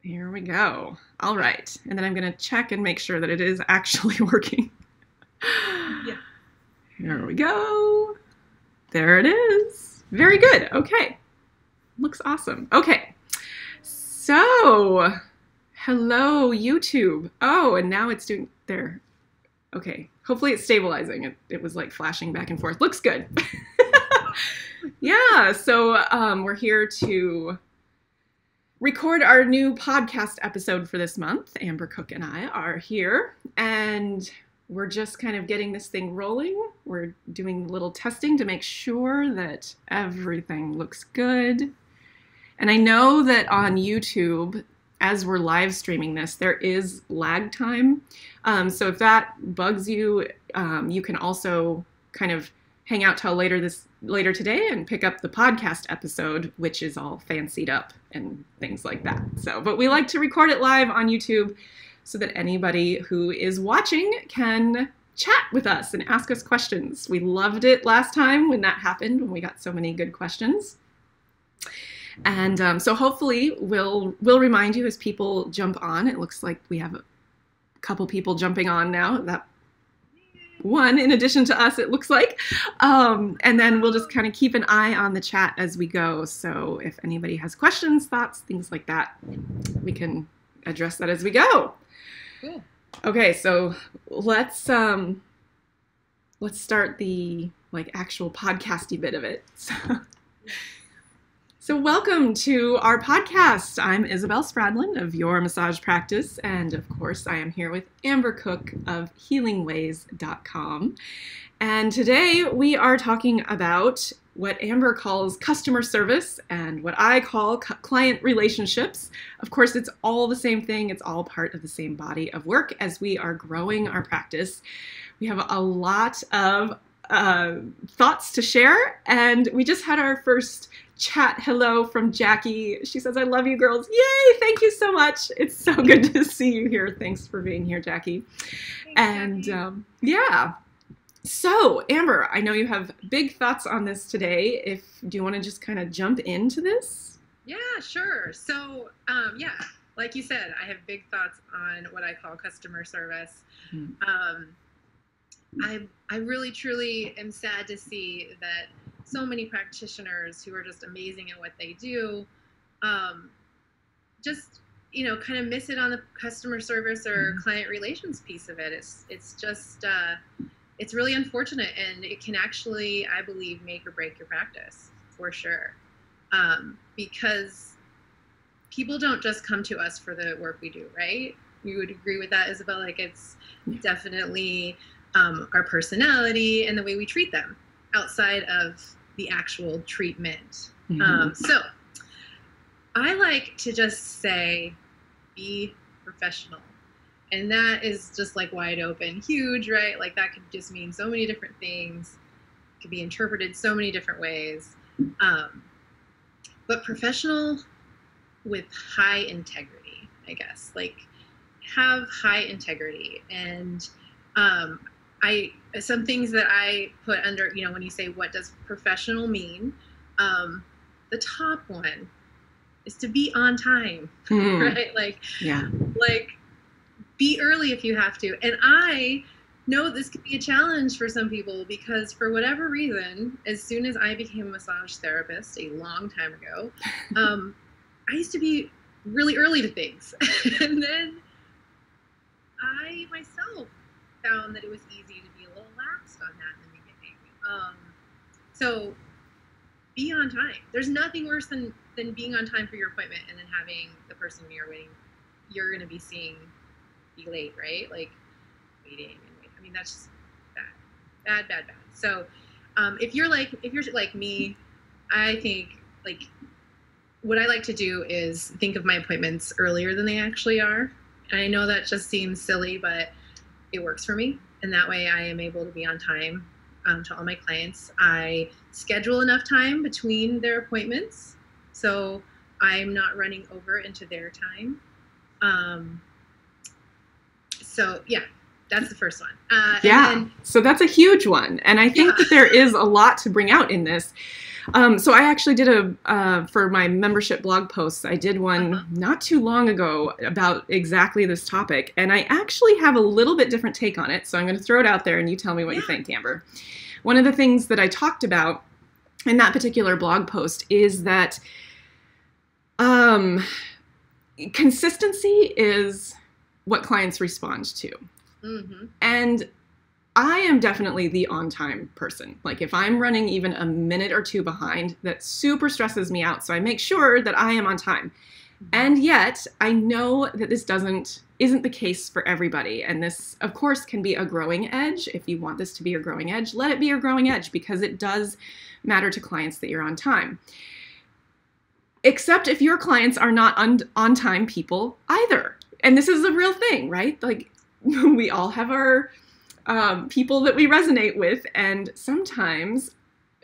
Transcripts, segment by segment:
Here we go. All right. And then I'm going to check and make sure that it is actually working. Yeah. Here we go. There it is. Very good. Okay. Looks awesome. Okay. So, hello, YouTube. Oh, and now it's doing there. Okay. Hopefully it's stabilizing. It was like flashing back and forth. Looks good. Yeah. So we're here to record our new podcast episode for this month. Amber Cook and I are here, and we're just kind of getting this thing rolling. We're doing a little testing to make sure that everything looks good. And I know that on YouTube, as we're live streaming this, there is lag time. So if that bugs you, you can also kind of hang out till later today and pick up the podcast episode, which is all fancied up and things like that. So, but we like to record it live on YouTube so that anybody who is watching can chat with us and ask us questions. We loved it last time when that happened, when we got so many good questions. And so hopefully we'll remind you as people jump on. It looks like we have a couple people jumping on now. That one in addition to us, it looks like. And then we'll just kind of keep an eye on the chat as we go. So if anybody has questions, thoughts, things like that, we can address that as we go. Cool. Okay, so let's start the actual podcasty bit of it. So welcome to our podcast. I'm Isabel Spradlin of Your Massage Practice, and of course I am here with Amber Cook of healingways.com. And today we are talking about what Amber calls customer service and what I call client relationships. Of course, it's all the same thing. It's all part of the same body of work as we are growing our practice. We have a lot of thoughts to share, and we just had our first chat hello from Jackie. She says, I love you girls. Yay, thank you so much. It's so good to see you here. Thanks for being here, Jackie. Thanks, Jackie. Yeah. So, Amber, I know you have big thoughts on this today. Do you want to just kind of jump into this? Yeah, sure. So, yeah, like you said, I have big thoughts on what I call customer service. Mm-hmm. I really, truly am sad to see that so many practitioners who are just amazing at what they do, just, kind of miss it on the customer service or client relations piece of it. It's just, it's really unfortunate, and it can actually, I believe, make or break your practice for sure. Because people don't just come to us for the work we do, right? You would agree with that, Isabel? It's definitely our personality and the way we treat them outside of the actual treatment. Mm-hmm. So I like to just say, be professional. And that is just wide open, huge, right? That could just mean so many different things. It could be interpreted so many different ways. But professional with high integrity, I guess. Have high integrity. And some things that I put under, when you say, what does professional mean? The top one is to be on time, right? Be early if you have to. And I know this could be a challenge for some people because for whatever reason, as soon as I became a massage therapist a long time ago, I used to be really early to things. And then I myself found that it was easy to be a little laxed on that in the beginning. So be on time. There's nothing worse than being on time for your appointment and then having the person you're going to be seeing be late, right? Waiting and waiting. I mean, that's just bad. So if you're like me, I think what I like to do is think of my appointments earlier than they actually are. And I know that just seems silly, but it works for me. And that way I am able to be on time to all my clients. I schedule enough time between their appointments so I'm not running over into their time. So yeah, that's the first one. So that's a huge one. And I think that there is a lot to bring out in this. So I actually did for my membership blog posts, I did one not too long ago about exactly this topic. And I actually have a little bit different take on it. So I'm going to throw it out there and you tell me what you think, Amber. One of the things that I talked about in that particular blog post is that consistency is what clients respond to. Mm-hmm. And I am definitely the on-time person. Like if I'm running even a minute or two behind, that super stresses me out. So I make sure that I am on time. And yet I know that this isn't the case for everybody. And this, of course, can be a growing edge. If you want this to be a growing edge, let it be a growing edge because it does matter to clients that you're on time. Except if your clients are not on-time people either. And this is a real thing, right? Like we all have our people that we resonate with, and sometimes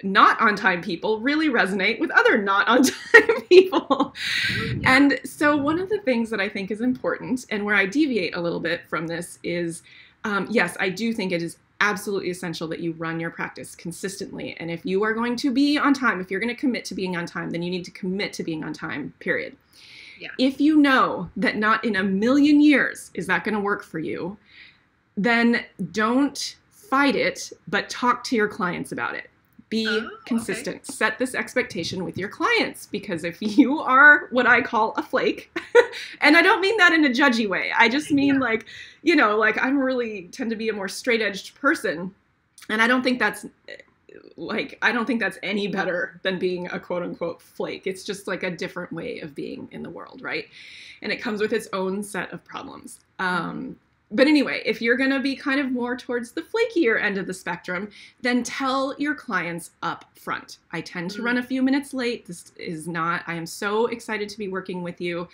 not on-time people really resonate with other not on-time people. And so one of the things that I think is important, and where I deviate a little bit from this is, yes, I do think it is absolutely essential that you run your practice consistently. And if you are going to be on time, if you're going to commit to being on time, then you need to commit to being on time, period. Yeah. If you know that not in a million years is that going to work for you, then don't fight it, but talk to your clients about it. Be consistent. Okay. Set this expectation with your clients, because if you are what I call a flake, and I don't mean that in a judgy way, I just mean like, you know, like I'm really tend to be a more straight-edged person, and I don't think that's any better than being a quote-unquote flake. It's just like a different way of being in the world, right? And it comes with its own set of problems. But anyway, if you're going to be kind of more towards the flakier end of the spectrum, then tell your clients up front. I tend to run a few minutes late. This is not, I am so excited to be working with you.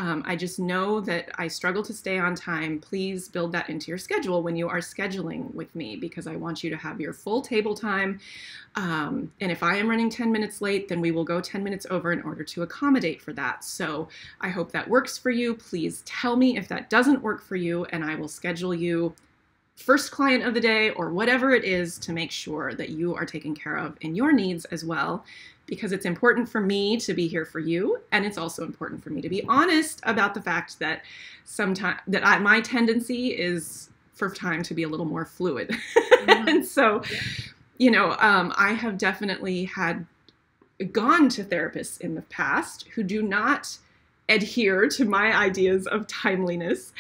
I just know that I struggle to stay on time. Please build that into your schedule when you are scheduling with me, because I want you to have your full table time. And if I am running 10 minutes late, then we will go 10 minutes over in order to accommodate for that. So I hope that works for you. Please tell me if that doesn't work for you, and I will schedule you first client of the day or whatever it is to make sure that you are taken care of in your needs as well, because it's important for me to be here for you. And it's also important for me to be honest about the fact that sometimes my tendency is for time to be a little more fluid. Mm-hmm. And so, you know, I have definitely gone to therapists in the past who do not adhere to my ideas of timeliness.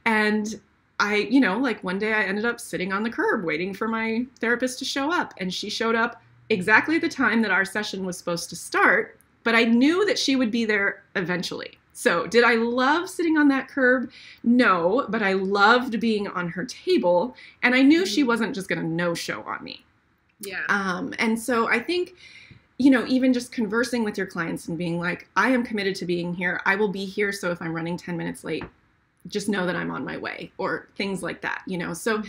And I, you know, like one day I ended up sitting on the curb waiting for my therapist to show up, and she showed up exactly the time that our session was supposed to start, but I knew that she would be there eventually. So did I love sitting on that curb? No, but I loved being on her table, and I knew she wasn't just going to no-show on me. Yeah. And so I think, you know, even just conversing with your clients and being like, I am committed to being here. I will be here. So if I'm running 10 minutes late, just know that I'm on my way, or things like that, you know? So,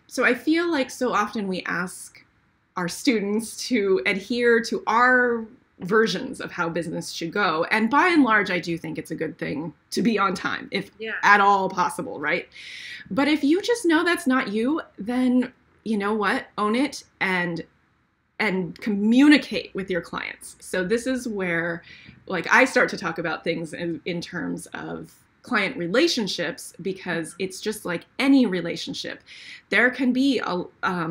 so I feel like so often we ask our students to adhere to our versions of how business should go. And by and large, I do think it's a good thing to be on time, if at all possible, right? But if you just know that's not you, then you know what? Own it and communicate with your clients. So this is where, like, I start to talk about things in terms of client relationships, because it's just like any relationship. There can be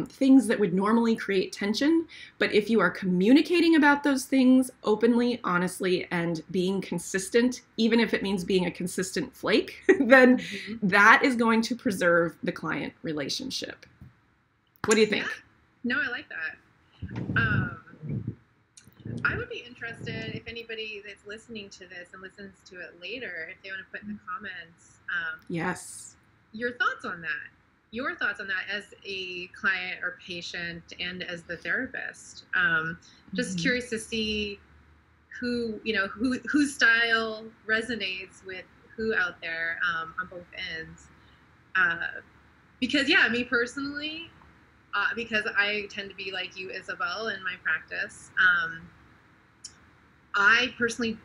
things that would normally create tension, but if you are communicating about those things openly, honestly, and being consistent, even if it means being a consistent flake, then that is going to preserve the client relationship. What do you think? Yeah. No, I like that. I would be interested if anybody that's listening to this and listens to it later, if they want to put in the comments, yes, your thoughts on that as a client or patient and as the therapist. Just curious to see whose style resonates with who out there on both ends. Because me personally, because I tend to be like you, Isabel, in my practice. I personally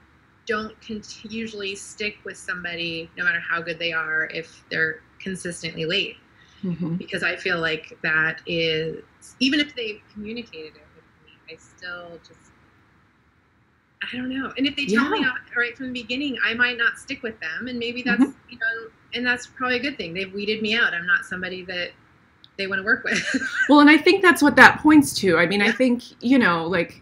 don't usually stick with somebody, no matter how good they are, if they're consistently late. Because I feel like that is, even if they've communicated it with me, I still just I don't know. And if they tell me right from the beginning, I might not stick with them. And maybe that's, you know, and that's probably a good thing. They've weeded me out. I'm not somebody that they want to work with. Well, and I think that's what that points to. I mean, I think, you know, like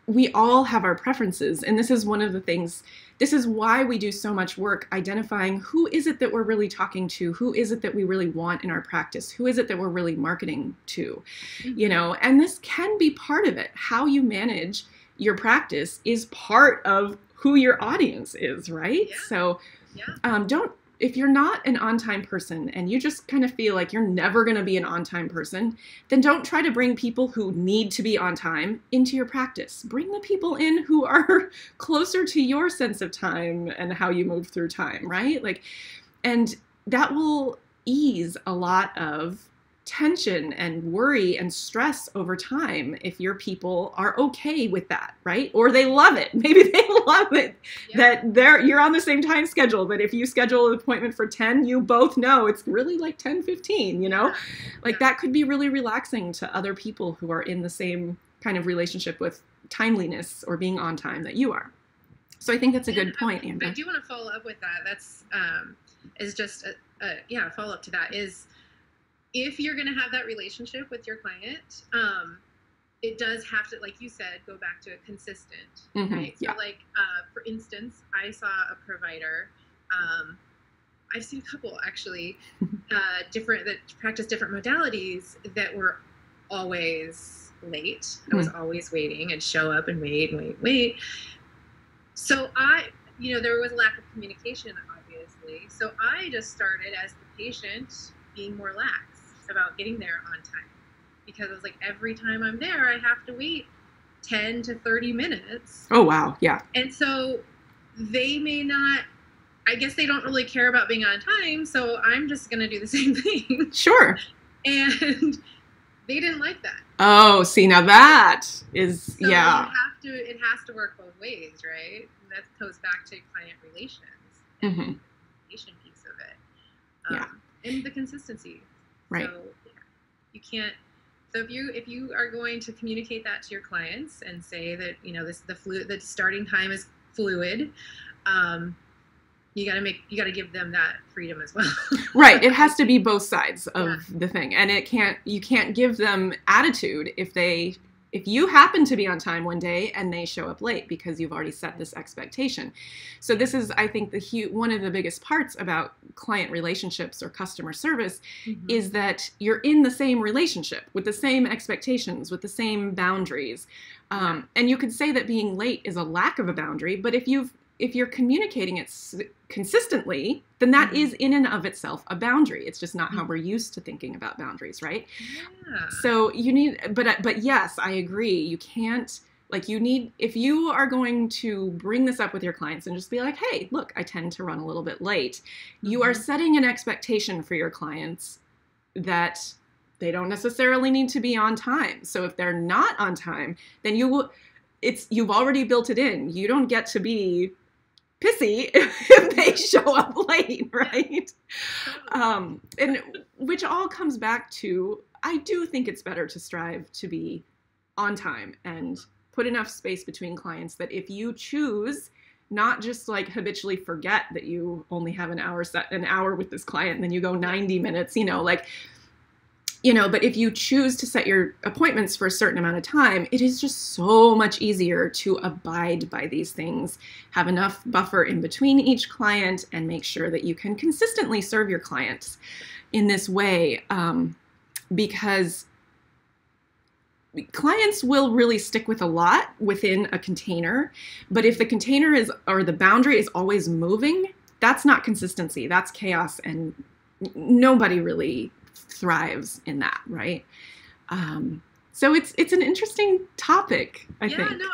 we all have our preferences. And this is one of the things, this is why we do so much work identifying who is it that we're really talking to? Who is it that we really want in our practice? Who is it that we're really marketing to? You know, and this can be part of it. How you manage your practice is part of who your audience is, right? So if you're not an on-time person and you just kind of feel like you're never going to be an on-time person, then don't try to bring people who need to be on time into your practice. Bring the people in who are closer to your sense of time and how you move through time, right? Like, and that will ease a lot of tension and worry and stress over time if your people are okay with that, right? Or they love it. Maybe they love it that you're on the same time schedule, but if you schedule an appointment for 10, you both know it's really like 10:15, you know? Like that could be really relaxing to other people who are in the same kind of relationship with timeliness or being on time that you are. So I think that's a good point, Amber. I do want to follow up with that. That's is just a follow up to that is, if you're going to have that relationship with your client, it does have to, like you said, go back to it consistent, right? So like, for instance, I saw a provider, I've seen a couple actually, that practice different modalities that were always late. I was always waiting and show up and wait. So you know, there was a lack of communication, obviously. So I just started as the patient being more lax about getting there on time, because it was like every time I'm there I have to wait 10 to 30 minutes. Oh wow. Yeah. And so they may not, I guess they don't really care about being on time, so I'm just gonna do the same thing. Sure. And they didn't like that. Oh, see, now that is so it has to work both ways, right? And that goes back to client relations and the communication piece of it. And the consistency. Right. So you can't. So if you are going to communicate that to your clients and say that, you know, the starting time is fluid, you got to give them that freedom as well. Right. It has to be both sides of the thing, and you can't give them attitude if you happen to be on time one day and they show up late, because you've already set this expectation. So this is, I think, one of the biggest parts about client relationships or customer service is that you're in the same relationship with the same expectations, with the same boundaries. And you could say that being late is a lack of a boundary, but if you're communicating it consistently, then that is in and of itself a boundary. It's just not how we're used to thinking about boundaries, right? Yeah. So you need, but yes, I agree. You can't, like, if you are going to bring this up with your clients and just be like, hey, look, I tend to run a little bit late. You are setting an expectation for your clients that they don't necessarily need to be on time. So if they're not on time, then you've already built it in. You don't get to be pissy if they show up late, right? And which all comes back to, I do think it's better to strive to be on time and put enough space between clients that if you choose not just like habitually forget that you only have an hour with this client and then you go 90 minutes, but if you choose to set your appointments for a certain amount of time, it is just so much easier to abide by these things, have enough buffer in between each client, and make sure that you can consistently serve your clients in this way, because clients will really stick with a lot within a container. But if the container or the boundary is always moving, that's not consistency. That's chaos, and nobody really thrives in that, right? So it's an interesting topic, I think. Yeah, no,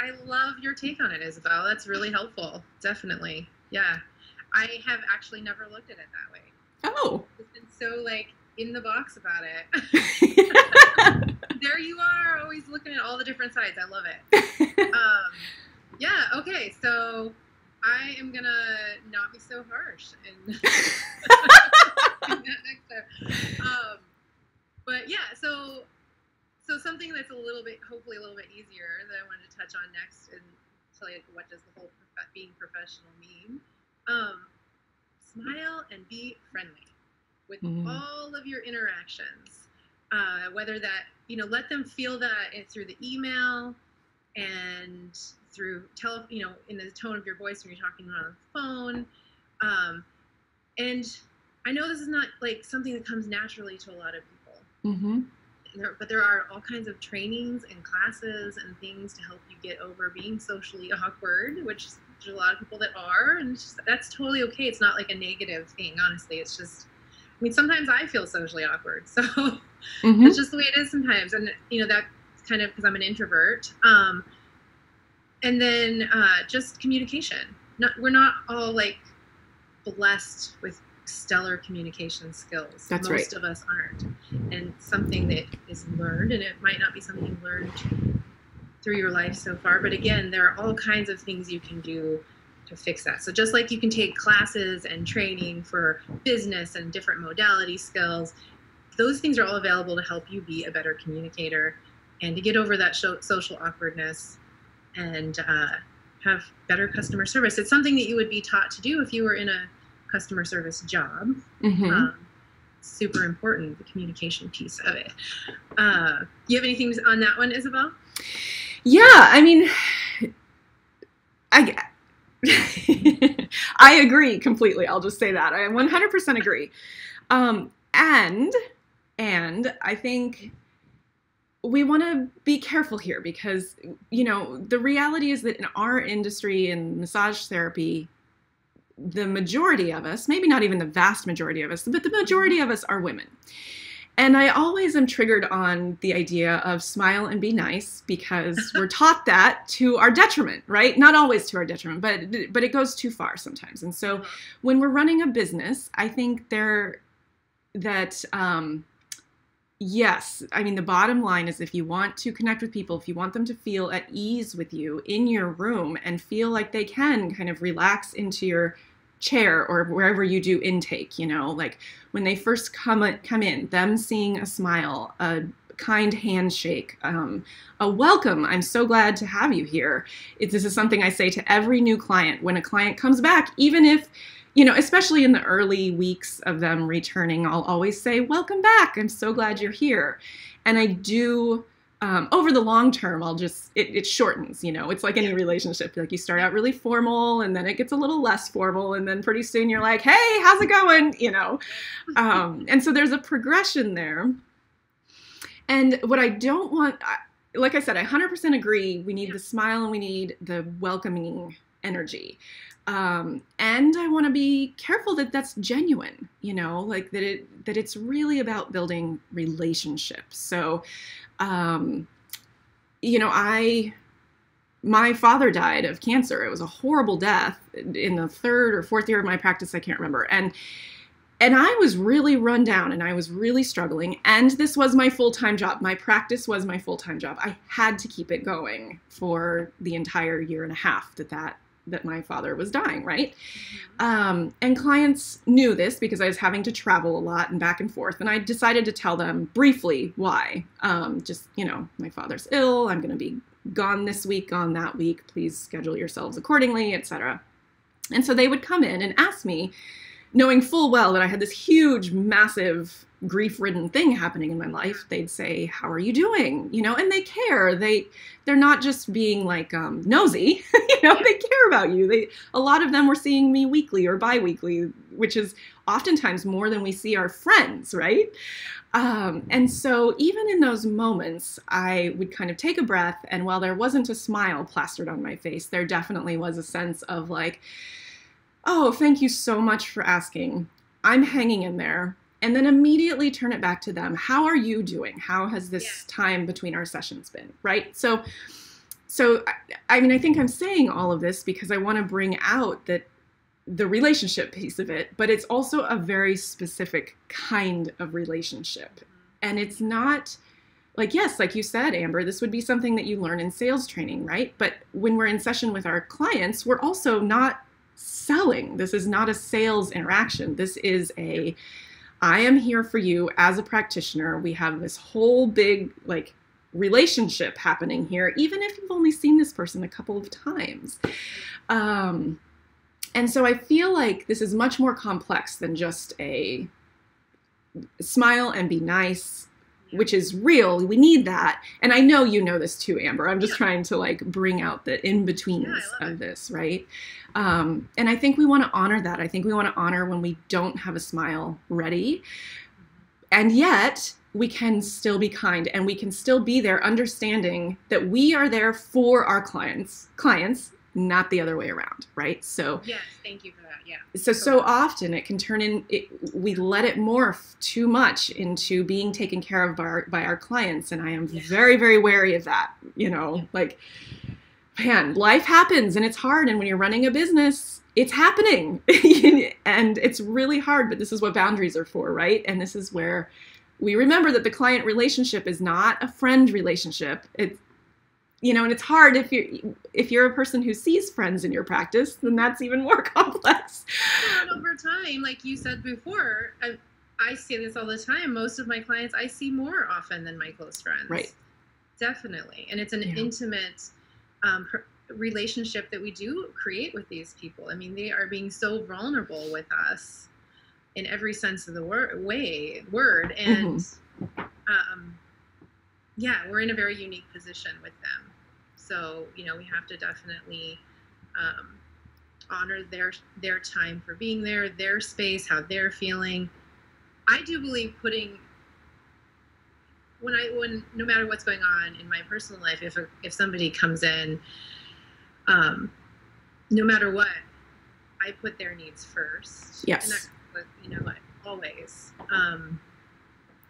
I love your take on it, Isabel. That's really helpful. Definitely. Yeah. I have actually never looked at it that way. Oh. It's been so in the box about it. There you are, always looking at all the different sides. I love it. Yeah, okay, so I am gonna not be so harsh and that next time. But yeah, so something that's hopefully a little bit easier that I wanted to touch on next and like, what does the whole being professional mean? Smile and be friendly with all of your interactions. Whether that, let them feel that through the email and through in the tone of your voice when you're talking on the phone. And I know this is not like something that comes naturally to a lot of people. But there are all kinds of trainings and classes and things to help you get over being socially awkward, which there's a lot of people that are, and that's totally okay. It's not like a negative thing, honestly. It's just, sometimes I feel socially awkward, so it's just the way it is sometimes. And that's kind of because I'm an introvert. And then just communication. We're not all like blessed with stellar communication skills. That's Most of us aren't. And something that is learned, and it might not be something you've learned through your life so far, but again, there are all kinds of things you can do to fix that. So just like you can take classes and training for business and different modality skills, those things are all available to help you be a better communicator and to get over that social awkwardness and have better customer service. It's something that you would be taught to do if you were in a customer service job. Super important, the communication piece of it. You have anything on that one, Isabel? Yeah, I agree completely. I'll just say that. I 100% agree. And I think we want to be careful here because, the reality is that in our industry in massage therapy, the majority of us, maybe not even the vast majority of us, but the majority of us are women. And I always am triggered on the idea of smile and be nice because we're taught that to our detriment, right? Not always to our detriment, but it goes too far sometimes. And so when we're running a business, I think yes, the bottom line is if you want to connect with people, if you want them to feel at ease with you in your room and feel like they can kind of relax into your chair or wherever you do intake, like when they first come in, them seeing a smile, a kind handshake, a welcome. I'm so glad to have you here. This is something I say to every new client when a client comes back, even if, especially in the early weeks of them returning, I'll always say, welcome back. I'm so glad you're here. And I do, over the long term, it shortens, it's like any relationship. Like you start out really formal and then it gets a little less formal. And then pretty soon you're like, hey, how's it going? And so there's a progression there. And what I don't want, like I said, I 100% agree. We need the smile and we need the welcoming energy. And I want to be careful that that's genuine, like that it's really about building relationships. So, my father died of cancer. It was a horrible death in the 3rd or 4th year of my practice. I can't remember. And I was really run down and I was really struggling. And this was my full-time job. My practice was my full-time job. I had to keep it going for the entire year and a half that my father was dying, right? And clients knew this because I was having to travel a lot and back and forth. And I decided to tell them briefly why. My father's ill. I'm going to be gone this week, gone that week. Please schedule yourselves accordingly, etc. And so they would come in and ask me, knowing full well that I had this huge, massive, grief-ridden thing happening in my life. They'd say, how are you doing? And they care. They're not just being like nosy, they care about you. A lot of them were seeing me weekly or bi-weekly, which is oftentimes more than we see our friends, right? And so even in those moments, I would kind of take a breath, and while there wasn't a smile plastered on my face, there definitely was a sense of like, oh, thank you so much for asking. I'm hanging in there. And then immediately turn it back to them. How are you doing? How has this time between our sessions been, right? So I think I'm saying all of this because I want to bring out that the relationship piece of it, but it's also a very specific kind of relationship. And it's not like, yes, like you said, Amber, this would be something that you learn in sales training, right? But when we're in session with our clients, we're also not selling. This is not a sales interaction. This is I am here for you as a practitioner. We have this whole big, like, relationship happening here, even if you've only seen this person a couple of times. And so I feel like this is much more complex than just a smile and be nice, which is real. We need that. And I know you know this too, Amber. I'm just trying to like bring out the in-betweens of this, right? And I think we want to honor that. I think we want to honor when we don't have a smile ready. And yet we can still be kind, and we can still be there understanding that we are there for our clients, not the other way around, right? So yes, thank you for that. Yeah. So often it can turn we let it morph too much into being taken care of by our clients, and I am very, very wary of that. You know, like, man, life happens and it's hard, and when you're running a business, it's happening, and it's really hard. But this is what boundaries are for, right? And this is where we remember that the client relationship is not a friend relationship. It's, you know, and it's hard if you're a person who sees friends in your practice, then that's even more complex. And over time, like you said before, I say this all the time. Most of my clients I see more often than my close friends. Right. Definitely, and it's an intimate relationship that we do create with these people. I mean, they are being so vulnerable with us in every sense of the word, and yeah, we're in a very unique position with them. So, you know, we have to definitely honor their time for being there, their space, how they're feeling. I do believe when no matter what's going on in my personal life, if somebody comes in, no matter what, I put their needs first. Yes. And that's, you know, like, always.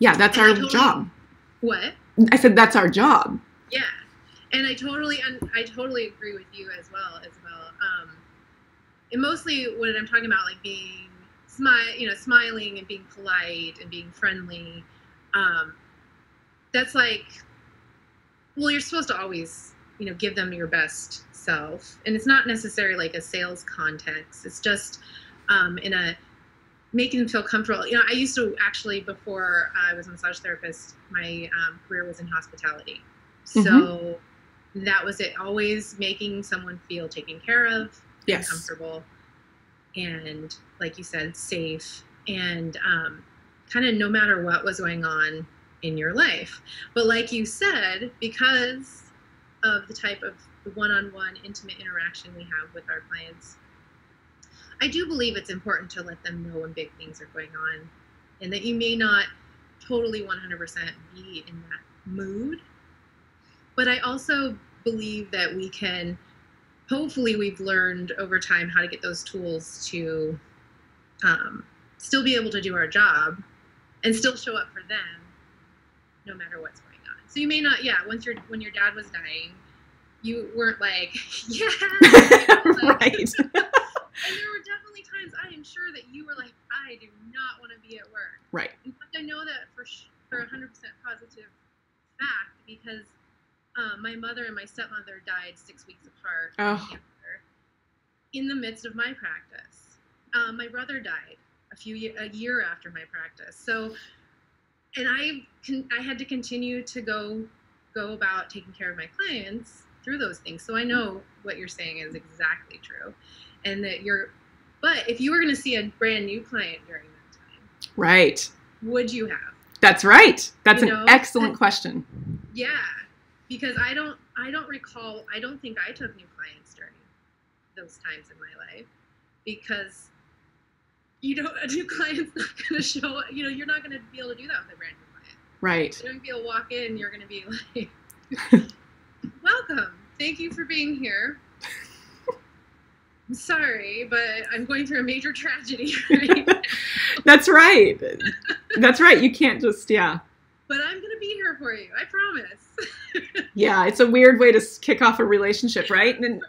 Yeah, that's our job. What? I said that's our job. Yeah. And I totally agree with you as well, Isabel. And mostly what I'm talking about, like being smiling and being polite and being friendly. That's like, well, you're supposed to always, you know, give them your best self. And it's not necessarily like a sales context. It's just in a making them feel comfortable. You know, I used to actually, before I was a massage therapist, my career was in hospitality. So that was it. Always making someone feel taken care of, and comfortable, and like you said, safe, and kind of no matter what was going on in your life. But like you said, because of the type of the one-on-one intimate interaction we have with our clients, I do believe it's important to let them know when big things are going on, and that you may not totally 100% be in that mood. But I also believe that we can, hopefully we've learned over time how to get those tools to still be able to do our job and still show up for them no matter what's going on. So you may not, when your dad was dying, you weren't like, yeah. Right. And there were definitely times, I am sure, that you were like, I do not want to be at work. Right. In fact, I know that for 100% positive fact, because my mother and my stepmother died 6 weeks apart in the midst of my practice. My brother died a year after my practice. So, and I had to continue to go about taking care of my clients through those things. So I know what you're saying is exactly true. And that but if you were going to see a brand new client during that time, right, would you have? That's right. That's an excellent question. Yeah, because I don't recall. I don't think I took new clients during those times in my life, because a new client's not going to show. You know, you're not going to be able to do that with a brand new client. Right. You're going to be able to walk in. You're going to be like, "Welcome. Thank you for being here. I'm sorry, but I'm going through a major tragedy right now." That's right. That's right. You can't just, But I'm going to be here for you. I promise. Yeah, it's a weird way to kick off a relationship, right? And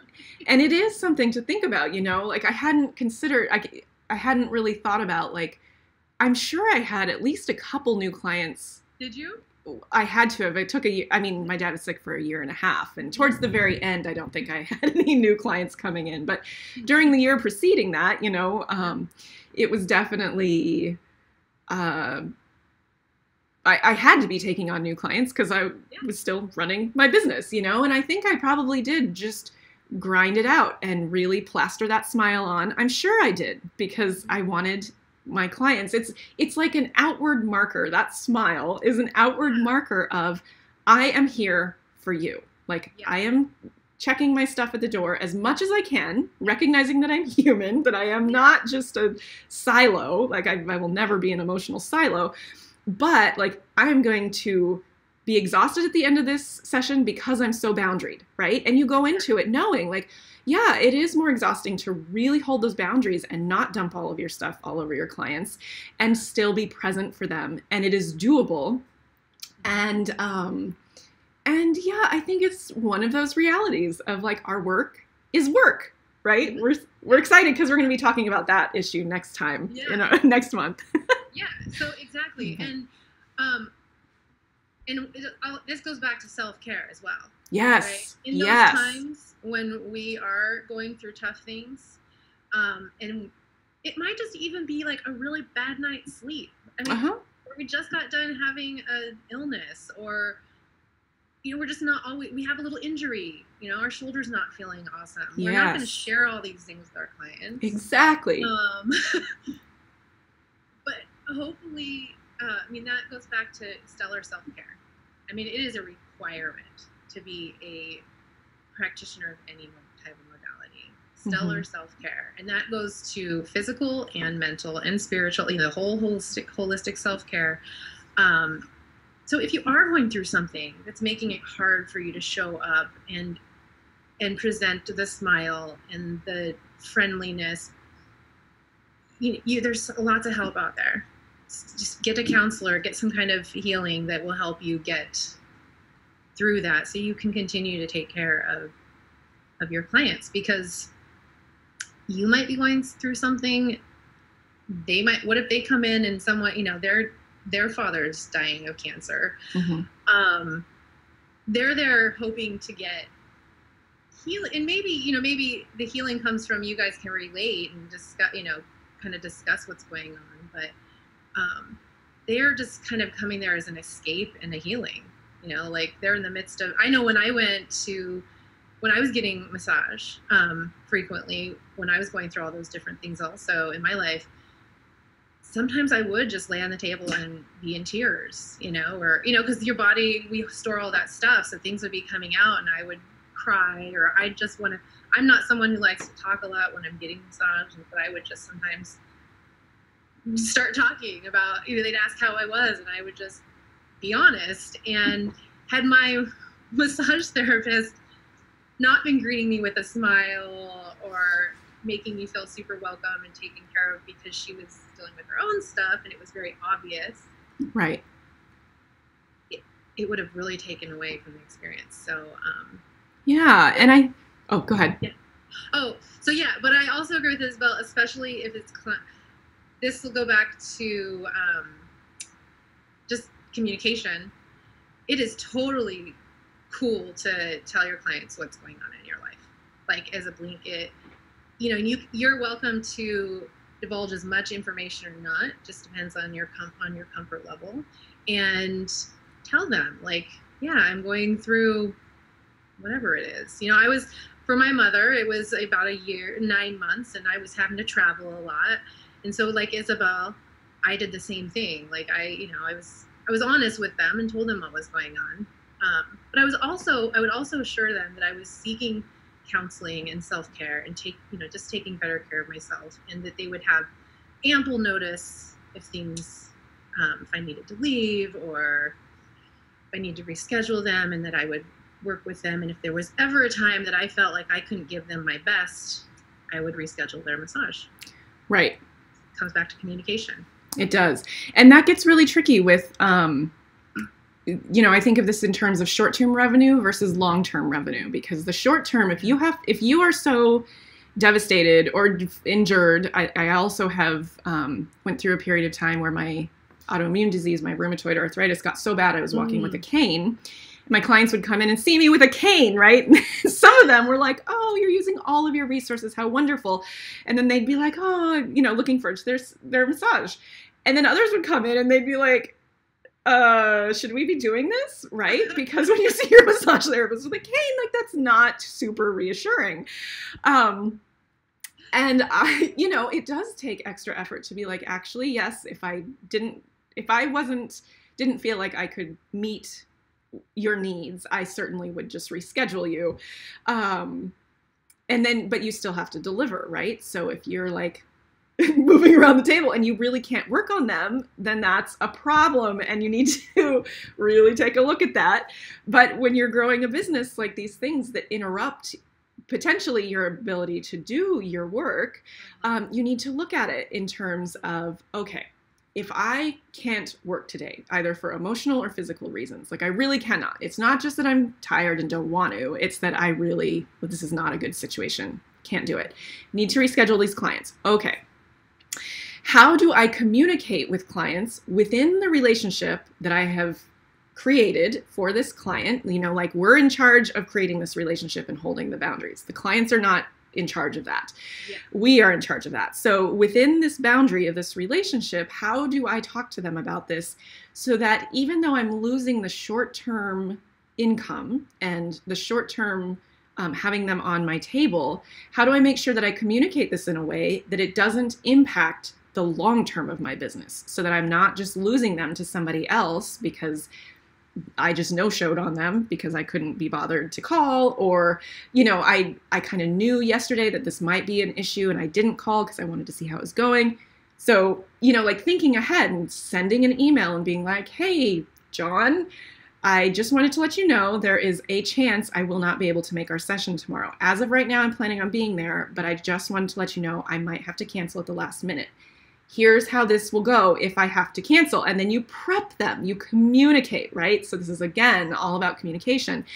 it is something to think about, you know? Like, I hadn't considered, I hadn't really thought about, like, I'm sure I had at least a couple new clients. Did you? I had to have. It took my dad was sick for 1.5 years. And towards the very end, I don't think I had any new clients coming in. But during the year preceding that, you know, it was definitely, I had to be taking on new clients because I was still running my business, you know, and I think I probably did just grind it out and really plaster that smile on. I'm sure I did because I wanted my clients. It's like an outward marker. That smile is an outward marker of I am here for you. Like I am checking my stuff at the door as much as I can, recognizing that I'm human, that I am not just a silo. Like I will never be an emotional silo, but like I am going to be exhausted at the end of this session because I'm so boundaried, right? And you go into it knowing like, yeah, it is more exhausting to really hold those boundaries and not dump all of your stuff all over your clients and still be present for them. And it is doable. And yeah, I think it's one of those realities of like our work is work, right? We're excited because we're going to be talking about that issue next time, next month. Yeah, so exactly. And this goes back to self-care as well. Yes. Right? In those times when we are going through tough things, and it might just even be like a really bad night's sleep. I mean, or we just got done having an illness, or we're just not always. We have a little injury. Our shoulder's not feeling awesome. We're not going to share all these things with our clients. Exactly. But hopefully, that goes back to stellar self-care. I mean, it is a requirement to be a practitioner of any type of modality. Stellar self-care. And that goes to physical and mental and spiritual, the whole holistic self-care. So if you are going through something that's making it hard for you to show up and present the smile and the friendliness, there's lots of help out there. Just get a counselor, get some kind of healing that will help you get through that so you can continue to take care of your clients, because you might be going through something. What if they come in and someone, their father's dying of cancer. They're there hoping to get heal, and maybe the healing comes from you guys can relate and discuss, kind of discuss what's going on, but they're just kind of coming there as an escape and a healing. Like they're in the midst of, I know when I was getting massage frequently, when I was going through all those different things also in my life, sometimes I would just lay on the table and be in tears, or, because your body, we store all that stuff. So things would be coming out and I would cry, or I'm not someone who likes to talk a lot when I'm getting massage, but I would just sometimes start talking about, they'd ask how I was and I would just be honest. And had my massage therapist not been greeting me with a smile or making me feel super welcome and taken care of because she was dealing with her own stuff and it was very obvious, right, it would have really taken away from the experience. So and go ahead. But I also agree with Isabel, especially if it's this will go back to just communication. It is totally cool to tell your clients what's going on in your life, like as a blanket. You're welcome to divulge as much information or not, just depends on your comfort level, and tell them like, I'm going through whatever it is. For my mother, it was about a year, 9 months, and I was having to travel a lot. And so like Isabel, I did the same thing. Like I was honest with them and told them what was going on. But I would also assure them that I was seeking counseling and self-care and just taking better care of myself, and that they would have ample notice if things, if I needed to leave or if I need to reschedule them, and that I would work with them. And if there was ever a time that I felt like I couldn't give them my best, I would reschedule their massage. Right. It comes back to communication. It does. And that gets really tricky with, I think of this in terms of short-term revenue versus long-term revenue, because the short-term, if you are so devastated or injured, I also have went through a period of time where my autoimmune disease, my rheumatoid arthritis got so bad I was walking with a cane. My clients would come in and see me with a cane, right? Some of them were like, oh, you're using all of your resources. How wonderful. And then they'd be like, oh, looking for their massage. And then others would come in and they'd be like, should we be doing this? Right? Because when you see your massage therapist, it's like, hey, like that's not super reassuring. And it does take extra effort to be like, actually, yes, if I didn't feel like I could meet your needs, I certainly would just reschedule you. But you still have to deliver, right? So if you're like moving around the table and you really can't work on them, then that's a problem and you need to really take a look at that. But when you're growing a business, like these things that interrupt potentially your ability to do your work, you need to look at it in terms of, okay, if I can't work today, either for emotional or physical reasons, like I really cannot. It's not just that I'm tired and don't want to, it's that this is not a good situation. Can't do it. Need to reschedule these clients. Okay. How do I communicate with clients within the relationship that I have created for this client? Like we're in charge of creating this relationship and holding the boundaries. The clients are not in charge of that. Yeah. We are in charge of that. So within this boundary of this relationship, how do I talk to them about this so that even though I'm losing the short-term income and the short-term having them on my table, how do I make sure that I communicate this in a way that it doesn't impact the long term of my business, so that I'm not just losing them to somebody else because I just no-showed on them because I couldn't be bothered to call, or, I kind of knew yesterday that this might be an issue and I didn't call because I wanted to see how it was going. So, like thinking ahead and sending an email and being like, hey, John, I just wanted to let you know there is a chance I will not be able to make our session tomorrow. As of right now, I'm planning on being there, but I just wanted to let you know I might have to cancel at the last minute. Here's how this will go if I have to cancel. And then you prep them, you communicate, right? So this is, again, all about communication,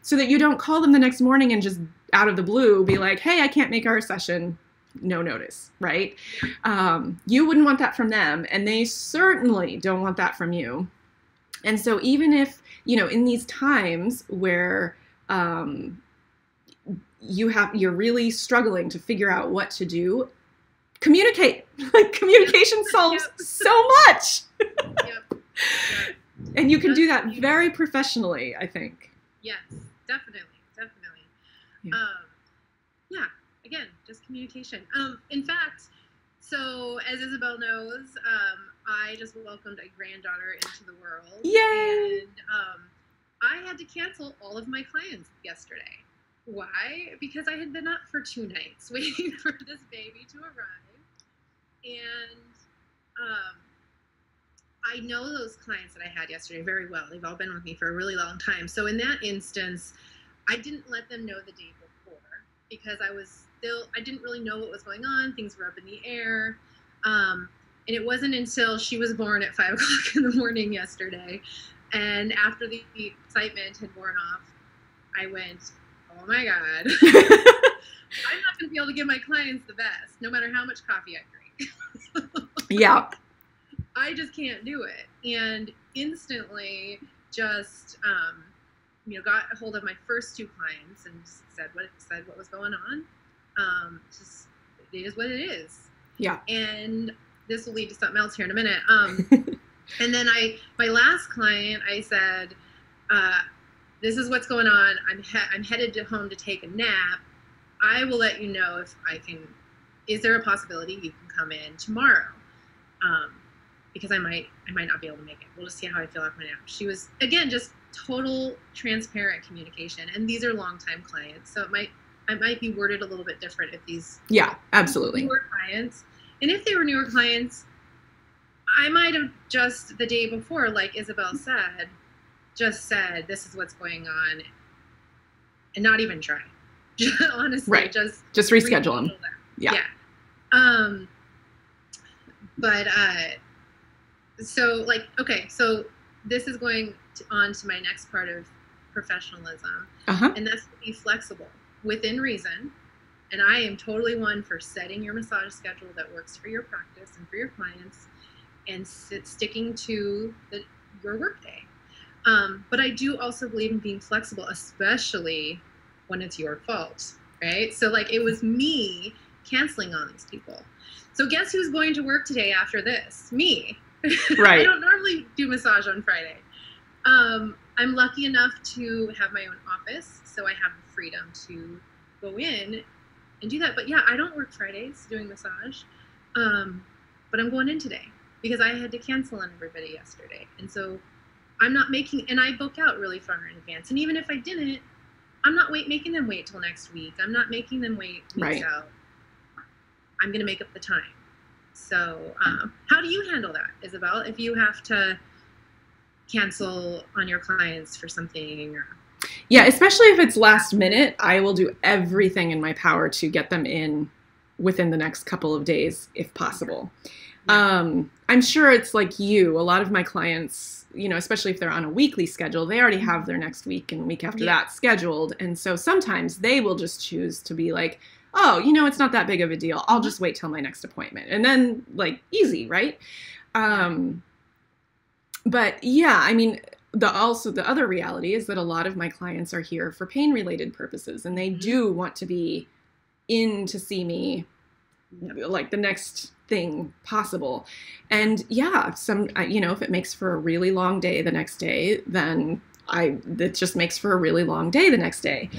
so that you don't call them the next morning and just out of the blue be like, hey, I can't make our session, no notice, right? You wouldn't want that from them, and they certainly don't want that from you. And so even if, in these times where you're really struggling to figure out what to do, communicate. Like communication solves so much. And you can do that very professionally, I think. Yes, definitely. Yeah. Again, just communication. In fact, so as Isabel knows, I just welcomed a granddaughter into the world. Yay! And I had to cancel all of my clients yesterday. Why? Because I had been up for 2 nights waiting for this baby to arrive. And I know those clients that I had yesterday very well. They've all been with me for a really long time. So in that instance, I didn't let them know the day before because I didn't really know what was going on. Things were up in the air. And it wasn't until she was born at 5 o'clock in the morning yesterday, and after the excitement had worn off, I went, oh my God, I'm not going to be able to give my clients the best, no matter how much coffee I drink. Yeah. I just can't do it. And instantly just, got a hold of my first 2 clients and just said what was going on. Just, it is what it is. Yeah. And this will lead to something else here in a minute. And then my last client, I said, this is what's going on. I'm headed home to take a nap. I will let you know if I can. Is there a possibility you can come in tomorrow? Because I might not be able to make it. We'll just see how I feel after my nap. She was, again, just total transparent communication. And these are longtime clients, so I might be worded a little bit different if these. Yeah, absolutely. Newer clients, and if they were newer clients, I might have just the day before, like Isabel said, just said this is what's going on, and not even try. Honestly, right. Just reschedule them. Yeah. But so like, okay, so this is going on to my next part of professionalism, and that's to be flexible within reason. And I am totally one for setting your massage schedule that works for your practice and for your clients, and sticking to your workday. But I do also believe in being flexible, especially when it's your fault, right? So like, it was me canceling on these people. So guess who's going to work today after this? Me. Right. I don't normally do massage on Friday. I'm lucky enough to have my own office, so I have the freedom to go in and do that. But yeah, I don't work Fridays doing massage. But I'm going in today because I had to cancel on everybody yesterday. And so I'm not making, and I book out really far in advance. And even if I didn't, I'm not making them wait till next week. I'm not making them wait weeks out. I'm going to make up the time. So how do you handle that, Isabel, if you have to cancel on your clients for something? Or... Yeah, especially if it's last minute, I will do everything in my power to get them in within the next couple of days, if possible. I'm sure it's like you. A lot of my clients, you know, especially if they're on a weekly schedule, they already have their next week and week after that scheduled. And so sometimes they will just choose to be like, oh, you know, it's not that big of a deal. I'll just wait till my next appointment. And then, like, easy, right? But yeah, I mean, the other reality is that a lot of my clients are here for pain-related purposes, and they do want to be in to see me like the next thing possible. And yeah, you know, if it makes for a really long day the next day, then it just makes for a really long day the next day,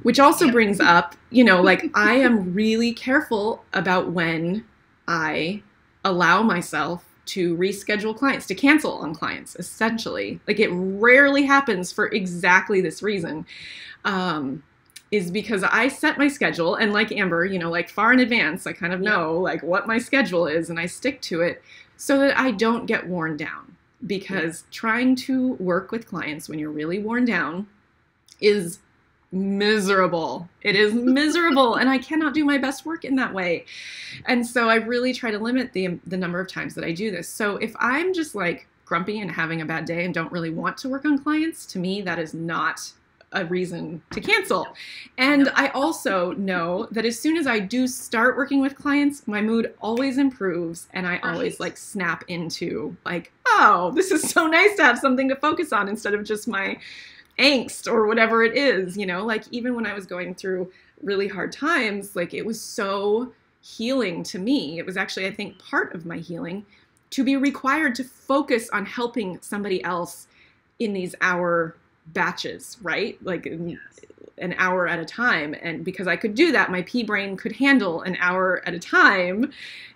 which also brings up, you know, like I am really careful about when I allow myself to reschedule clients, to cancel on clients, essentially. Like it rarely happens for exactly this reason. Is because I set my schedule, and like Amber, you know, like far in advance, I kind of know like what my schedule is, and I stick to it so that I don't get worn down. Because trying to work with clients when you're really worn down is miserable. It is miserable, and I cannot do my best work in that way. And so I really try to limit the number of times that I do this. So if I'm just like grumpy and having a bad day and don't really want to work on clients, to me, that is not a reason to cancel. And I also know that as soon as I do start working with clients, my mood always improves, and I always like snap into like, oh, this is so nice to have something to focus on instead of just my angst or whatever it is, you know, like even when I was going through really hard times, like it was so healing to me. It was actually, I think, part of my healing to be required to focus on helping somebody else in these hour batches, right? Like an hour at a time. And because I could do that, my pea brain could handle an hour at a time.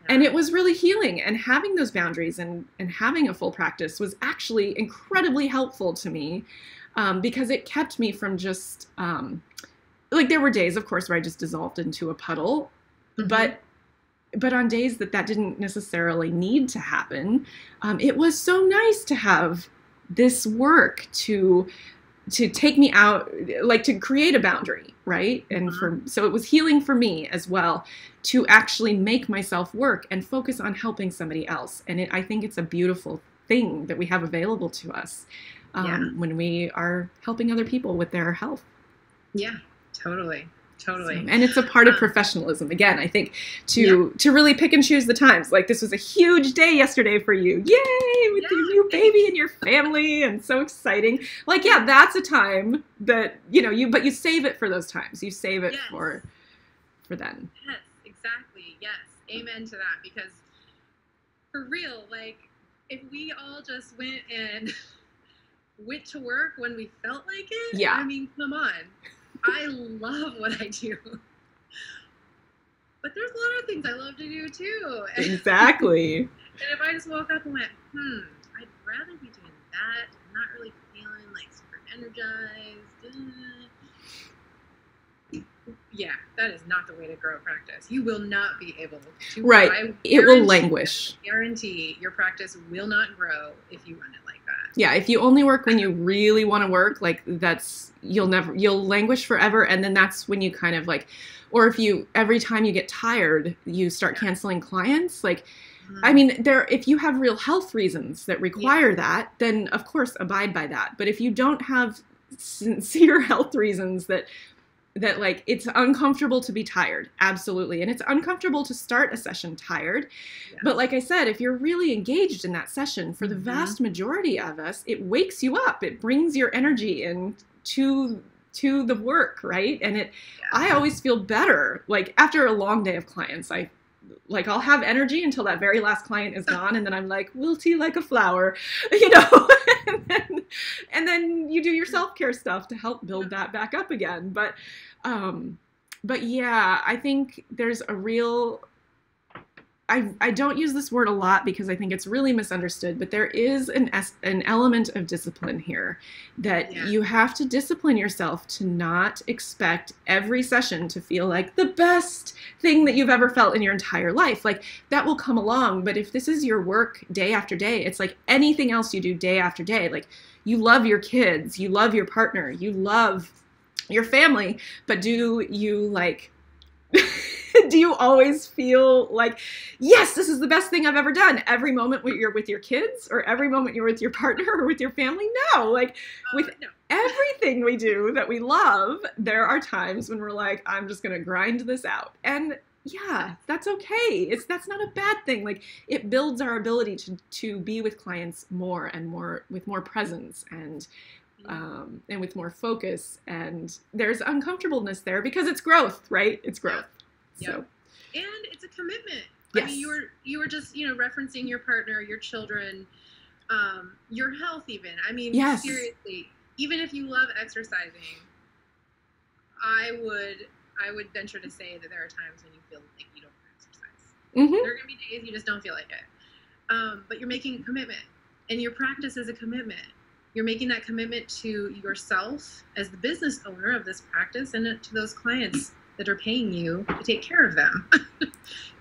And it was really healing. And having those boundaries and having a full practice was actually incredibly helpful to me, because it kept me from just, like there were days, of course, where I just dissolved into a puddle, but on days that didn't necessarily need to happen, it was so nice to have this work to take me out, like to create a boundary, right? And so it was healing for me as well to actually make myself work and focus on helping somebody else. And I think it's a beautiful thing that we have available to us when we are helping other people with their health. Yeah, totally. And it's a part of professionalism, again, I think, to really pick and choose the times. Like this was a huge day yesterday for you. Yay! With your new baby and your family, and so exciting. Like, yeah, that's a time that, you know, but you save it for those times. You save it for then. Yes, exactly. Yes. Amen to that. Because for real, like if we all just went to work when we felt like it, I mean, come on. I love what I do. But there's a lot of things I love to do too. Exactly. And if I just woke up and went, I'd rather be doing that. I'm not really feeling like super energized. Yeah, that is not the way to grow a practice. You will not be able to. Right. It will languish. I guarantee your practice will not grow if you run it like that. Yeah, if you only work when you really want to work, like you'll languish forever. And then that's when you kind of like, or if every time you get tired, you start canceling clients. Like, I mean, if you have real health reasons that require that, then of course abide by that. But if you don't have sincere health reasons that like it's uncomfortable to be tired, absolutely. And it's uncomfortable to start a session tired. Yes. But like I said, if you're really engaged in that session, for the vast majority of us, it wakes you up. It brings your energy into the work, right? And I always feel better. Like after a long day of clients, I like I'll have energy until that very last client is gone, and then I'm like wilty like a flower, you know. and then you do your self-care stuff to help build that back up again. But yeah, I think there's a real, I don't use this word a lot because I think it's really misunderstood, but there is an element of discipline here, that you have to discipline yourself to not expect every session to feel like the best thing that you've ever felt in your entire life. Like, that will come along, but if this is your work day after day, it's like anything else you do day after day. Like, you love your kids, you love your partner, you love your family, but do you like do you always feel like, yes, this is the best thing I've ever done every moment when you're with your kids, or every moment you're with your partner or with your family? No, like with everything we do that we love, there are times when we're like, I'm just going to grind this out. And yeah, that's okay. That's not a bad thing. Like, it builds our ability to be with clients more and more, with more presence and with more focus. And there's uncomfortableness there because it's growth, right? It's growth. Yeah. So. And it's a commitment. Yes. I mean, you were just, referencing your partner, your children, your health even. I mean, yes. Seriously, even if you love exercising, I would venture to say that there are times when you feel like you don't want to exercise. Mm-hmm. There are going to be days you just don't feel like it. But you're making a commitment, and your practice is a commitment. You're making that commitment to yourself as the business owner of this practice, and to those clients that are paying you to take care of them.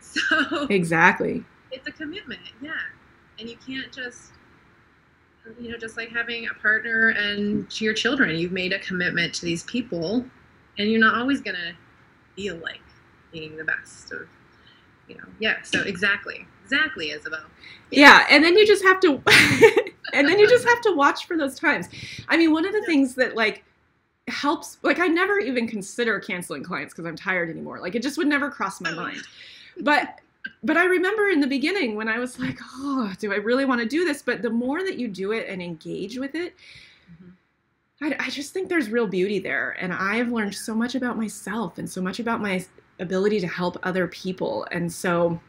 So exactly, it's a commitment, yeah. And you can't just, just like having a partner and to your children, you've made a commitment to these people, and you're not always gonna feel like being the best of, yeah. So exactly, Isabel. Yeah, and then you just have to, and then you just have to watch for those times. I mean, one of the things that helps, I never even consider canceling clients because I'm tired anymore. Like, it just would never cross my mind. But I remember in the beginning when I was like, oh, do I really want to do this? But the more that you do it and engage with it, I just think there's real beauty there. And I have learned so much about myself and so much about my ability to help other people. And so,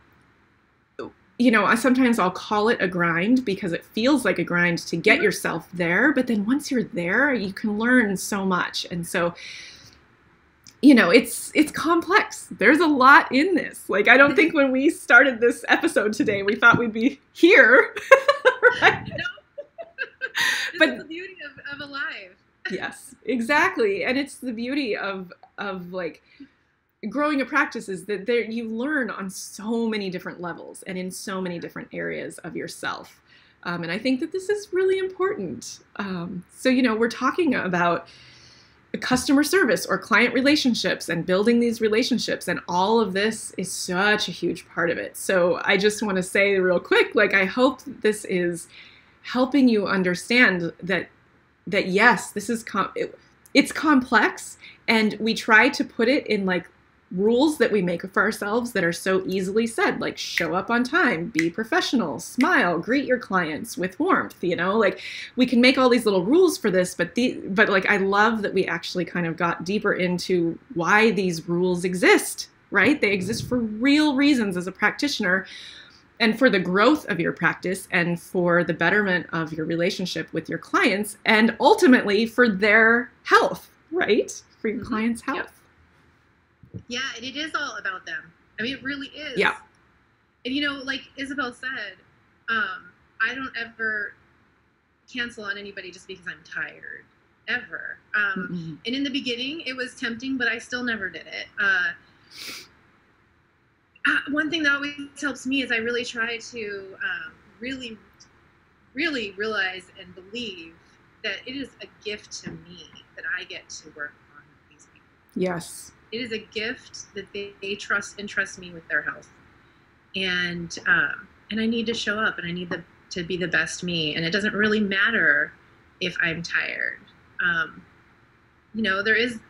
sometimes I'll call it a grind because it feels like a grind to get yourself there. But then once you're there, you can learn so much. And so, it's complex. There's a lot in this. Like, I don't think when we started this episode today, we thought we'd be here. Right? No. But is the beauty of Alive. Yes, exactly. And it's the beauty of growing a practice is that you learn on so many different levels and in so many different areas of yourself. And I think that this is really important. So, we're talking about customer service or client relationships and building these relationships. And all of this is such a huge part of it. So I just want to say real quick, I hope this is helping you understand that yes, this is, it's complex, and we try to put it in rules that we make for ourselves that are so easily said, like show up on time, be professional, smile, greet your clients with warmth, we can make all these little rules for this, but I love that we actually kind of got deeper into why these rules exist, right? They exist for real reasons as a practitioner, and for the growth of your practice, and for the betterment of your relationship with your clients, and ultimately for their health, right? For your clients' health. Yep. Yeah, and it is all about them. I mean, it really is. Yeah. And like Isabel said, I don't ever cancel on anybody just because I'm tired, ever. And in the beginning, it was tempting, but I still never did it. One thing that always helps me is I really try to really, really realize and believe that it is a gift to me that I get to work on these people. Yes. It is a gift that they trust me with their health, and I need to show up, and I need to be the best me, and it doesn't really matter if I'm tired. There is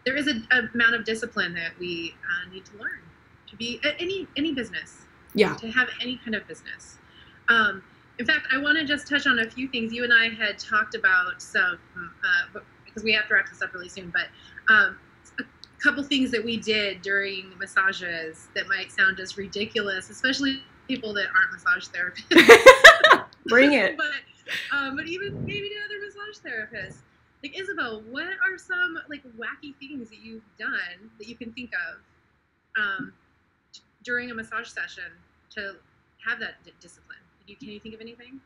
an amount of discipline that we need to learn to be at any business. Yeah. To have any kind of business. In fact, I want to just touch on a few things. You and I had talked about some because we have to wrap this up really soon, but. A couple things that we did during massages that might sound just ridiculous, especially people that aren't massage therapists. Bring it. But even maybe to other massage therapists. Like, Isabel, what are some like wacky things that you've done that you can think of during a massage session to have that discipline? Can you think of anything?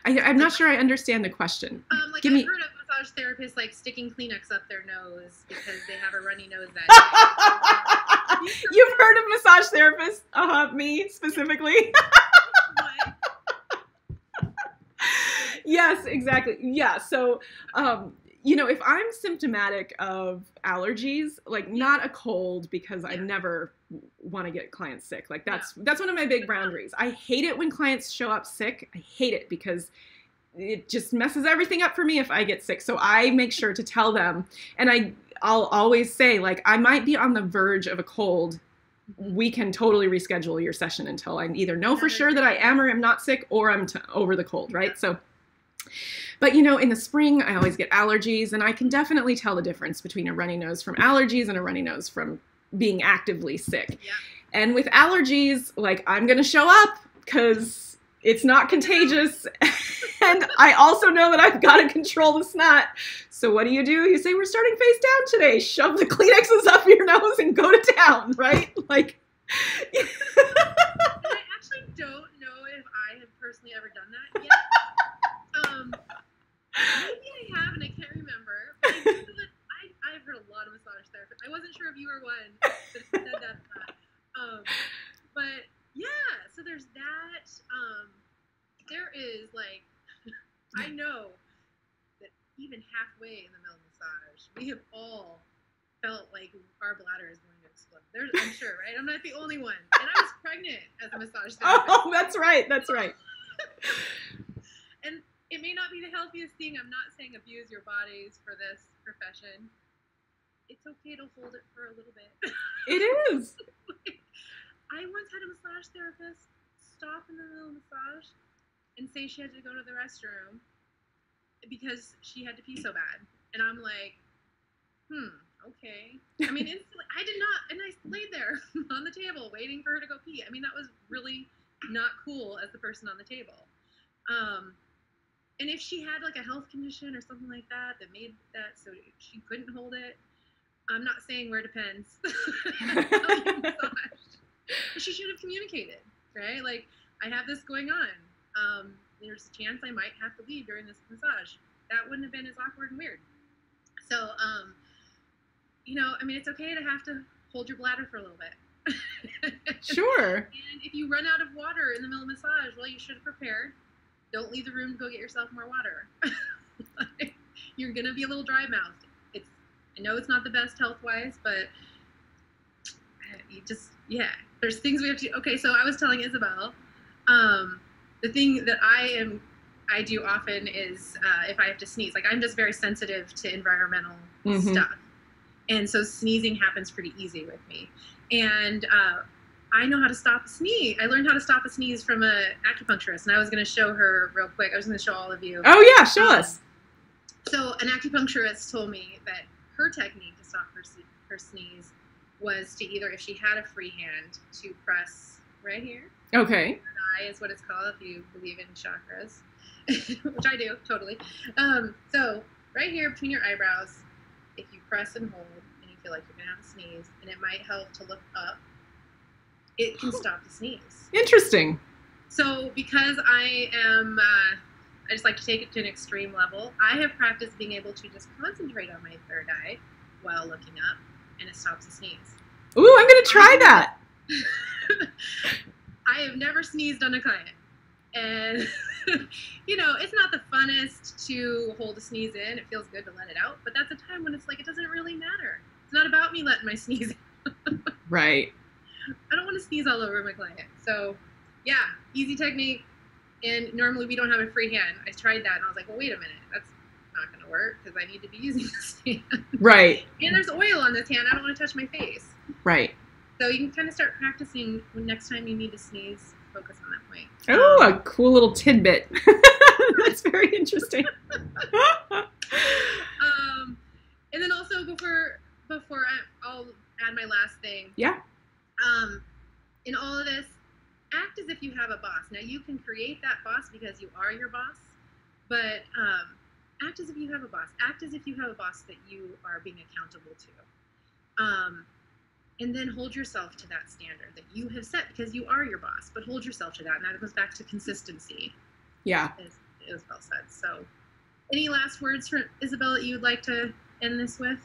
I'm not sure I understand the question. Like, I've heard of massage therapists like sticking Kleenex up their nose because they have a runny nose that day. You've heard of massage therapists? Me specifically. What? Yes, exactly. Yeah. So, if I'm symptomatic of allergies, like not a cold, because I never want to get clients sick. Like that's one of my big boundaries. I hate it when clients show up sick. I hate it because it just messes everything up for me if I get sick. So I make sure to tell them, and I'll always say, like, I might be on the verge of a cold. We can totally reschedule your session until I either know for sure that I am or am not sick, or I'm over the cold, right? So, but in the spring, I always get allergies, and I can definitely tell the difference between a runny nose from allergies and a runny nose from being actively sick. Yeah. And with allergies, like, I'm going to show up because it's not contagious. And I also know that I've got to control the snot. So what do? You say, we're starting face down today. Shove the Kleenexes up your nose and go to town, right? Like. And I actually don't know if I have personally ever done that yet. Maybe I have, and I can't remember. But I do feel that I've heard a lot of massage therapists. I wasn't sure if you were one, but if you said that's not. But yeah, so there's that. There is, like, I know that even halfway in the middle of massage, we have all felt like our bladder is going to explode. I'm sure, right? I'm not the only one. And I was pregnant as a massage therapist. Oh, that's right. That's right. And it may not be the healthiest thing. I'm not saying abuse your bodies for this profession. It's okay to hold it for a little bit. It is. I once had a massage therapist stop in the middle of massage and say she had to go to the restroom because she had to pee so bad. And I'm like, okay. I mean, instantly, I did not, and I laid there on the table waiting for her to go pee. I mean, that was really not cool as the person on the table. And if she had like a health condition or something like that made that so she couldn't hold it, I'm not saying wear Depends. She should have communicated, right? Like, I have this going on. There's a chance I might have to leave during this massage. That wouldn't have been as awkward and weird. So, I mean, it's okay to have to hold your bladder for a little bit. Sure. And if you run out of water in the middle of massage, well, you should have prepared. Don't leave the room to go get yourself more water. You're going to be a little dry-mouthed. I know it's not the best health-wise, but there's things we have to do. Okay, so I was telling Isabel, the thing that I do often is if I have to sneeze. Like, I'm just very sensitive to environmental stuff. And so sneezing happens pretty easy with me. And I know how to stop a sneeze. I learned how to stop a sneeze from an acupuncturist, and I was going to show her real quick. I was going to show all of you. Oh, yeah, show us. So an acupuncturist told me that her technique to stop her sneeze was to either, if she had a free hand, to press right here. Okay. Third eye is what it's called if you believe in chakras, which I do, totally. So right here between your eyebrows, if you press and hold and you feel like you're going to have a sneeze, and it might help to look up, it can stop the sneeze. Interesting. So because I just like to take it to an extreme level, I have practiced being able to just concentrate on my third eye while looking up, and it stops the sneeze. Ooh, I'm going to try that. I have never sneezed on a client. And, it's not the funnest to hold a sneeze in. It feels good to let it out. But that's a time when it's like, it doesn't really matter. It's not about me letting my sneeze out. Right. I don't want to sneeze all over my client. So, yeah, easy technique. And normally we don't have a free hand. I tried that, and I was like, well, wait a minute. That's not going to work because I need to be using this hand. Right. And there's oil on this hand. I don't want to touch my face. Right. So you can kind of start practicing when next time you need to sneeze, focus on that point. Oh, a cool little tidbit. That's very interesting. And then also before before I'll add my last thing. Yeah. In all of this, act as if you have a boss. Now, you can create that boss because you are your boss, but act as if you have a boss. Act as if you have a boss that you are being accountable to. And then hold yourself to that standard that you have set because you are your boss, but hold yourself to that. And that goes back to consistency. Yeah. As well said. So any last words for Isabel that you'd like to end this with?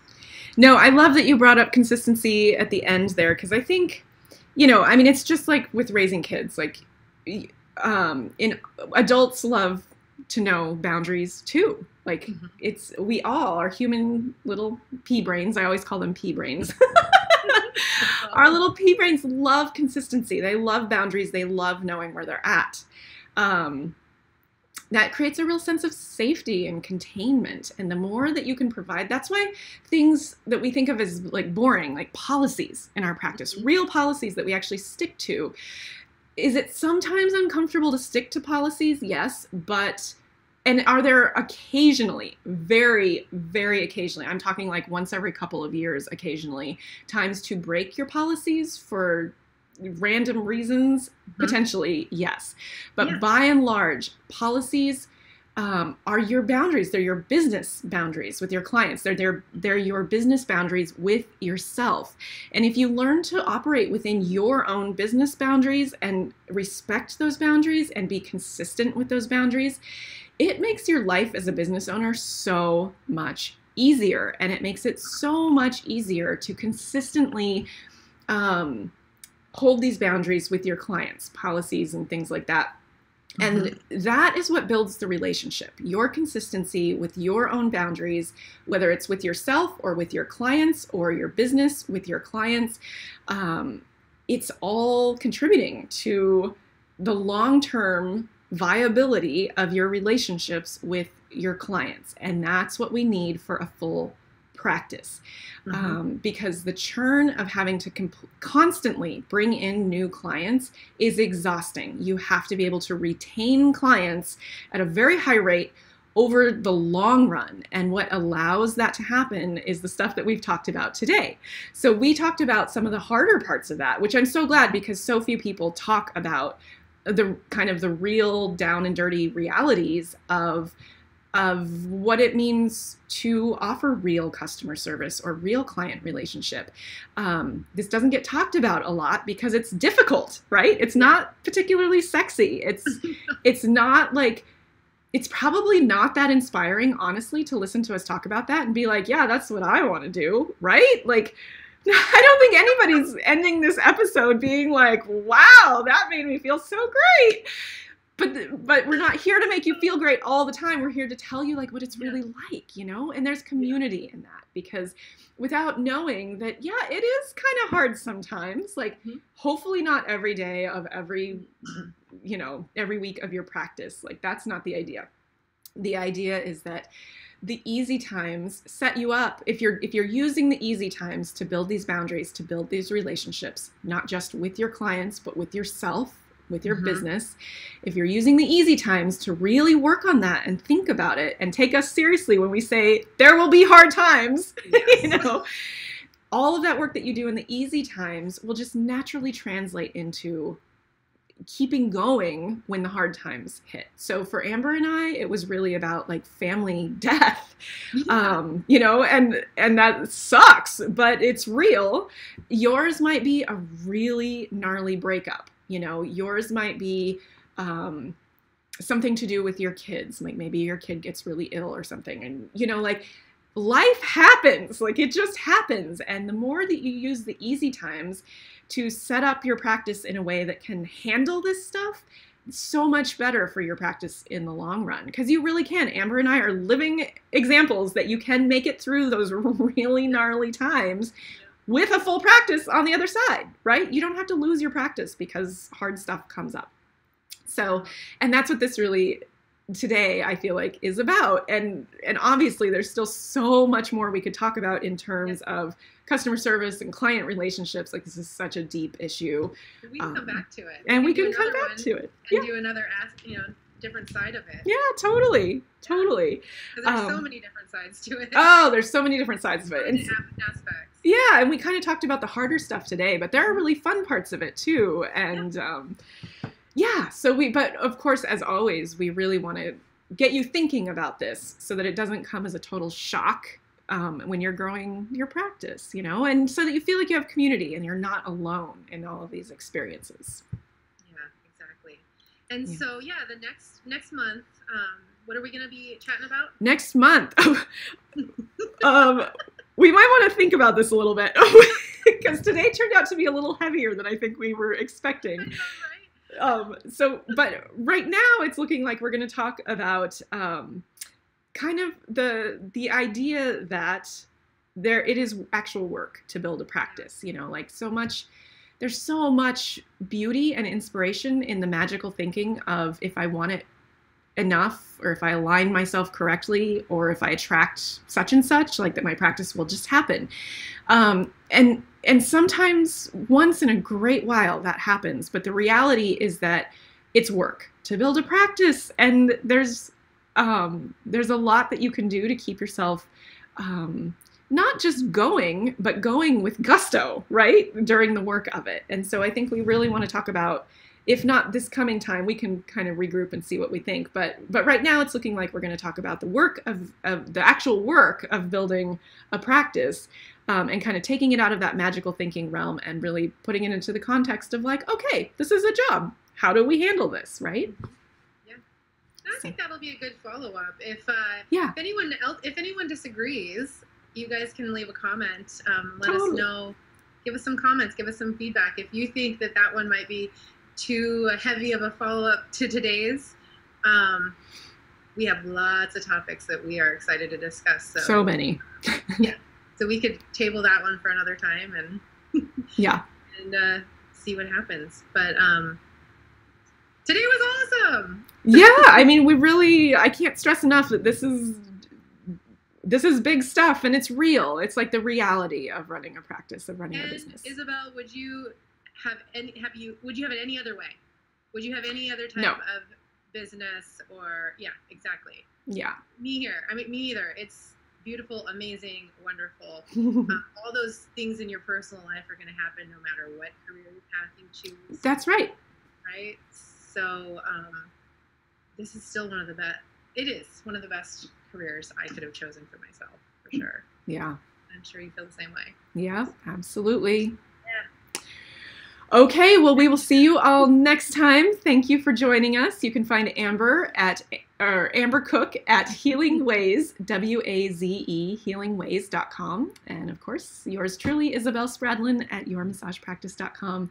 No, I love that you brought up consistency at the end there, because I think, I mean, it's just like with raising kids, like adults love to know boundaries too. Like we all are human little pea brains. I always call them pea brains. Our little pea brains love consistency. They love boundaries. They love knowing where they're at. That creates a real sense of safety and containment. And the more that you can provide, that's why things that we think of as like boring, like policies in our practice, real policies that we actually stick to. Is it sometimes uncomfortable to stick to policies? Yes, and are there occasionally, very, very occasionally, I'm talking like once every couple of years occasionally, times to break your policies for random reasons? Potentially, yes. But by and large, policies are your boundaries. They're your business boundaries with your clients. They're your business boundaries with yourself. And if you learn to operate within your own business boundaries and respect those boundaries and be consistent with those boundaries, it makes your life as a business owner so much easier. And it makes it so much easier to consistently hold these boundaries with your clients, policies and things like that. And that is what builds the relationship. Your consistency with your own boundaries, whether it's with yourself or with your clients or your business with your clients, it's all contributing to the long-term viability of your relationships with your clients. And that's what we need for a full practice. Because the churn of having to constantly bring in new clients is exhausting. You have to be able to retain clients at a very high rate over the long run. And what allows that to happen is the stuff that we've talked about today. So we talked about some of the harder parts of that, which I'm so glad, because so few people talk about the kind of the real down and dirty realities of what it means to offer real customer service or real client relationship. This doesn't get talked about a lot because it's difficult, right? It's not particularly sexy. It's not like, it's probably not that inspiring, honestly, to listen to us talk about that and be like, yeah, that's what I want to do, right? Like, I don't think anybody's ending this episode being like, wow, that made me feel so great. But we're not here to make you feel great all the time. We're here to tell you like what it's really like, and there's community in that, because without knowing that, yeah, it is kind of hard sometimes, like hopefully not every day of every week of your practice. Like that's not the idea. The idea is that the easy times set you up. If you're using the easy times to build these boundaries, to build these relationships, not just with your clients, but with yourself, with your business, if you're using the easy times to really work on that and think about it and take us seriously when we say there will be hard times, all of that work that you do in the easy times will just naturally translate into keeping going when the hard times hit. So for Amber and I, it was really about like family death, and that sucks, but it's real. Yours might be a really gnarly breakup. Yours might be something to do with your kids. Like maybe your kid gets really ill or something. And, like life happens, like it just happens. And the more that you use the easy times to set up your practice in a way that can handle this stuff, it's so much better for your practice in the long run. Because you really can. Amber and I are living examples that you can make it through those really gnarly times with a full practice on the other side, right? You don't have to lose your practice because hard stuff comes up. So, and that's what this really today I feel like is about. And obviously there's still so much more we could talk about in terms of customer service and client relationships. Like this is such a deep issue. We can come back to it. And we can come back to it. And do another different side of it. Yeah, totally. Because there's so many different sides to it. Oh, there's so many different sides of it. And aspects. Yeah, and we kind of talked about the harder stuff today, but there are really fun parts of it too. And but of course, as always, we really want to get you thinking about this so that it doesn't come as a total shock when you're growing your practice, and so that you feel like you have community and you're not alone in all of these experiences. Yeah, exactly. And so, the next month, what are we going to be chatting about? Next month. We might want to think about this a little bit because today turned out to be a little heavier than I think we were expecting. I know, right? But right now it's looking like we're going to talk about kind of the idea that it is actual work to build a practice, there's so much beauty and inspiration in the magical thinking of if I want it enough, or if I align myself correctly, or if I attract such and such, like that my practice will just happen. And sometimes once in a great while that happens, but the reality is that it's work to build a practice, and there's a lot that you can do to keep yourself not just going, but going with gusto, right, during the work of it. And so I think we really want to talk about, if not this coming time, we can kind of regroup and see what we think. But right now it's looking like we're going to talk about the work of the actual work of building a practice, and kind of taking it out of that magical thinking realm and really putting it into the context of like, okay, this is a job. How do we handle this, right? Yeah. I think that'll be a good follow-up. If anyone disagrees, you guys can leave a comment. Let us know. Give us some comments. Give us some feedback. If you think that one might be too heavy of a follow-up to today's, we have lots of topics that we are excited to discuss. So many. Yeah. So we could table that one for another time and and see what happens. But today was awesome. Yeah, I mean, I can't stress enough that this is big stuff, and it's real. It's like the reality of running a practice, of running a business. Isabel, would you have it any other way? Would you have any other type of business or exactly. Yeah. Me either. It's beautiful, amazing, wonderful. All those things in your personal life are going to happen no matter what career path you choose. That's right. Right? So this is still one of the best. It is one of the best careers I could have chosen for myself, for sure. Yeah. I'm sure you feel the same way. Yeah, absolutely. Yeah. Okay, well, we will see you all next time. Thank you for joining us. You can find Amber Amber Cook at Healing Ways, WAZE, healingways.com. And of course, yours truly, Isabel Spradlin at yourmassagepractice.com.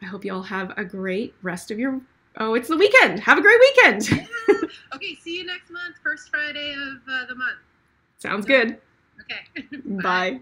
I hope you all have a great rest of your... Oh, it's the weekend. Have a great weekend. Yeah. Okay, see you next month, first Friday of the month. Sounds good. Okay. Bye.